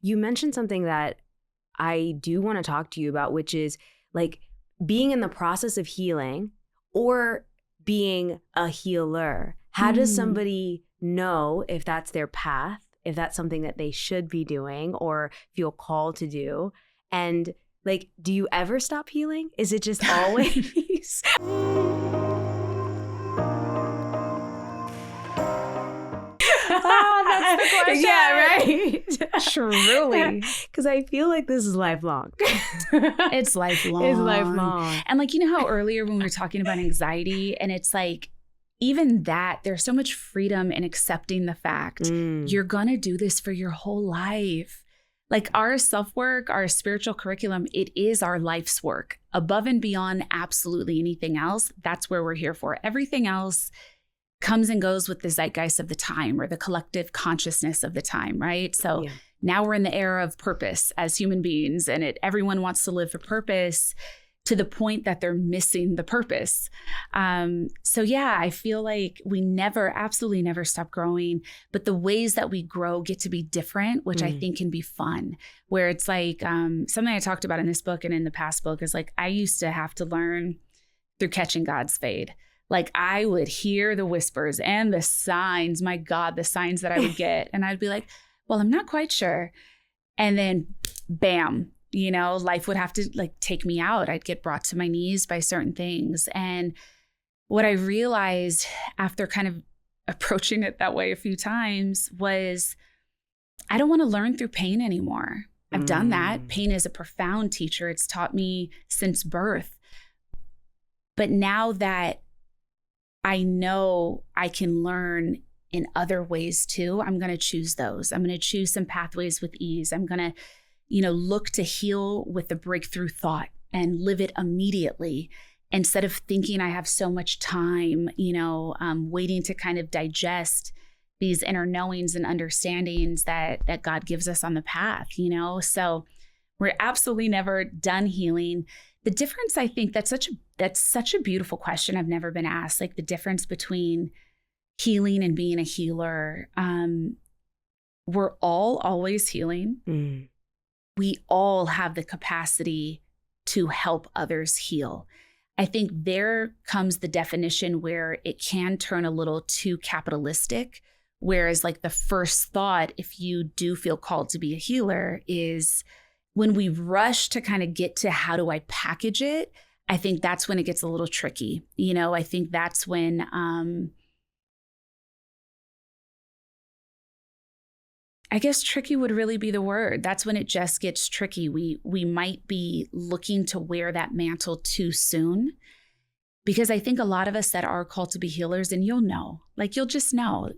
You mentioned something that I do want to talk to you about, which is like being in the process of healing or being a healer. How does somebody know if that's their path, if that's something that they should be doing or feel called to do? And like, do you ever stop healing? Is it just always? That's the question. Yeah, right. Truly. Because I feel like this is lifelong. It's lifelong. It's lifelong. And like, you know how earlier when we were talking about anxiety, and it's like, even that, there's so much freedom in accepting the fact you're going to do this for your whole life. Like our self-work, our spiritual curriculum, it is our life's work. Above and beyond absolutely anything else, that's where we're here for. Everything else comes and goes with the zeitgeist of the time or the collective consciousness of the time, right? So now we're in the era of purpose as human beings, and everyone wants to live for purpose to the point that they're missing the purpose. So yeah, I feel like we absolutely never stop growing, but the ways that we grow get to be different, which I think can be fun, where it's like something I talked about in this book and in the past book is like, I used to have to learn through catching God's fade. Like I would hear the whispers and the signs, my God, the signs that I would get. And I'd be like, well, I'm not quite sure. And then bam, you know, life would have to like take me out. I'd get brought to my knees by certain things. And what I realized after kind of approaching it that way a few times was I don't want to learn through pain anymore. I've done that. Pain is a profound teacher. It's taught me since birth. But now that I know I can learn in other ways too, I'm going to choose those. I'm going to choose some pathways with ease. I'm going to, look to heal with a breakthrough thought and live it immediately instead of thinking I have so much time, waiting to kind of digest these inner knowings and understandings that God gives us on the path, So we're absolutely never done healing. The difference, I think that's such a beautiful question. I've never been asked, like the difference between healing and being a healer. We're all always healing. We all have the capacity to help others heal. I think there comes the definition where it can turn a little too capitalistic, whereas like the first thought, if you do feel called to be a healer, is when we rush to kind of get to how do I package it, I think that's when it gets a little tricky. I think that's when I guess tricky would really be the word. That's when it just gets tricky. We might be looking to wear that mantle too soon, because I think a lot of us that are called to be healers, and you'll just know,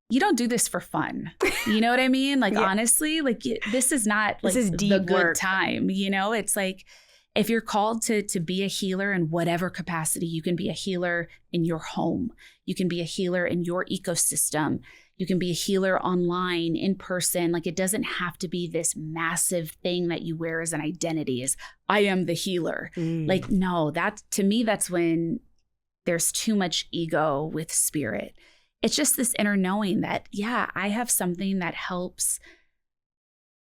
you don't do this for fun. You know what I mean? Like, honestly, like this is not like the good work. Time, It's like, if you're called to be a healer in whatever capacity, you can be a healer in your home. You can be a healer in your ecosystem. You can be a healer online, in person. Like, it doesn't have to be this massive thing that you wear as an identity is, I am the healer. Like, no, to me, that's when there's too much ego with spirit. It's just this inner knowing that, I have something that helps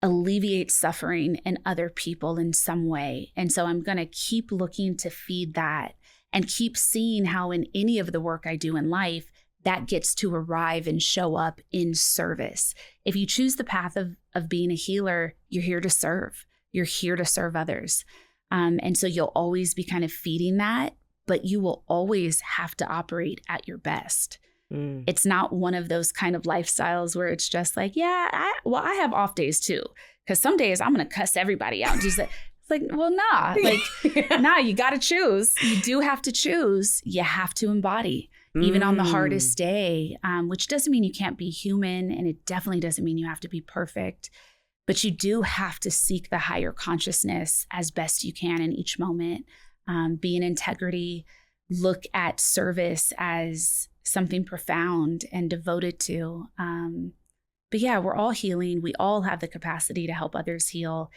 alleviate suffering in other people in some way. And so I'm going to keep looking to feed that and keep seeing how in any of the work I do in life, that gets to arrive and show up in service. If you choose the path of being a healer, you're here to serve. You're here to serve others. And so you'll always be kind of feeding that, but you will always have to operate at your best. It's not one of those kind of lifestyles where it's just like, I have off days too. Because some days I'm going to cuss everybody out. Just it's like, well, nah, you got to choose. You do have to choose. You have to embody. Even on the hardest day, which doesn't mean you can't be human, and it definitely doesn't mean you have to be perfect, but you do have to seek the higher consciousness as best you can in each moment. Be in integrity, look at service as something profound and devoted to. But we're all healing. We all have the capacity to help others heal.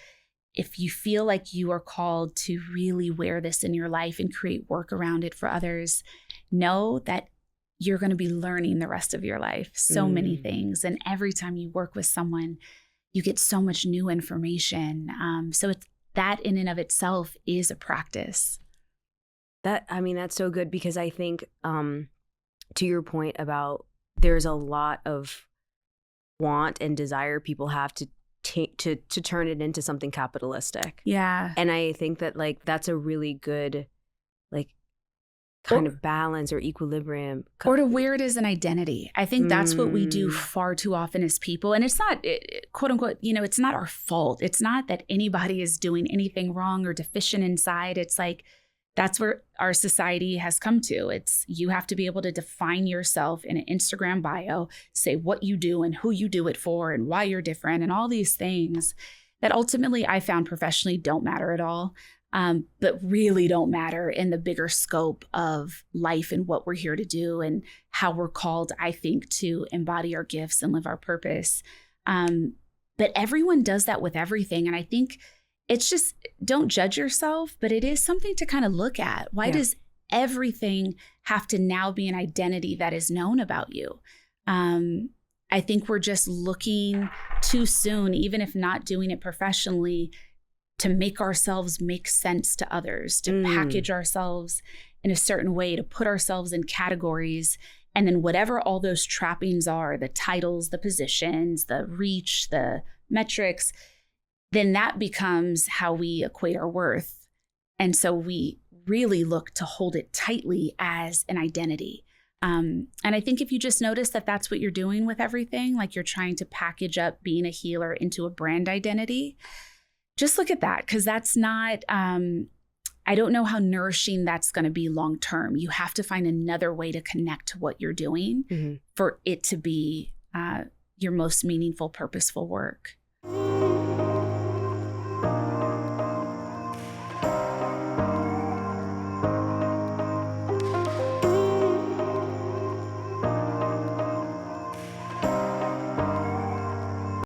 If you feel like you are called to really wear this in your life and create work around it for others, know that you're going to be learning the rest of your life so many things. And every time you work with someone, you get so much new information. So it's that in and of itself is a practice. That's so good, because I think to your point about there's a lot of want and desire people have to turn it into something capitalistic. Yeah. And I think that like that's a really good like kind of balance or equilibrium. Or to wear it as an identity. I think that's what we do far too often as people. And it's not, quote unquote, it's not our fault. It's not that anybody is doing anything wrong or deficient inside. It's like, that's where our society has come to. It's you have to be able to define yourself in an Instagram bio, say what you do and who you do it for and why you're different and all these things that ultimately I found professionally don't matter at all, but really don't matter in the bigger scope of life and what we're here to do and how we're called, I think, to embody our gifts and live our purpose. But everyone does that with everything. And I think it's just, don't judge yourself, but it is something to kind of look at. Why does everything have to now be an identity that is known about you? I think we're just looking too soon, even if not doing it professionally, to make ourselves make sense to others, to package ourselves in a certain way, to put ourselves in categories. And then whatever all those trappings are, the titles, the positions, the reach, the metrics, then that becomes how we equate our worth. And so we really look to hold it tightly as an identity. And I think if you just notice that that's what you're doing with everything, like you're trying to package up being a healer into a brand identity, just look at that, because that's not, I don't know how nourishing that's going to be long term. You have to find another way to connect to what you're doing for it to be your most meaningful, purposeful work.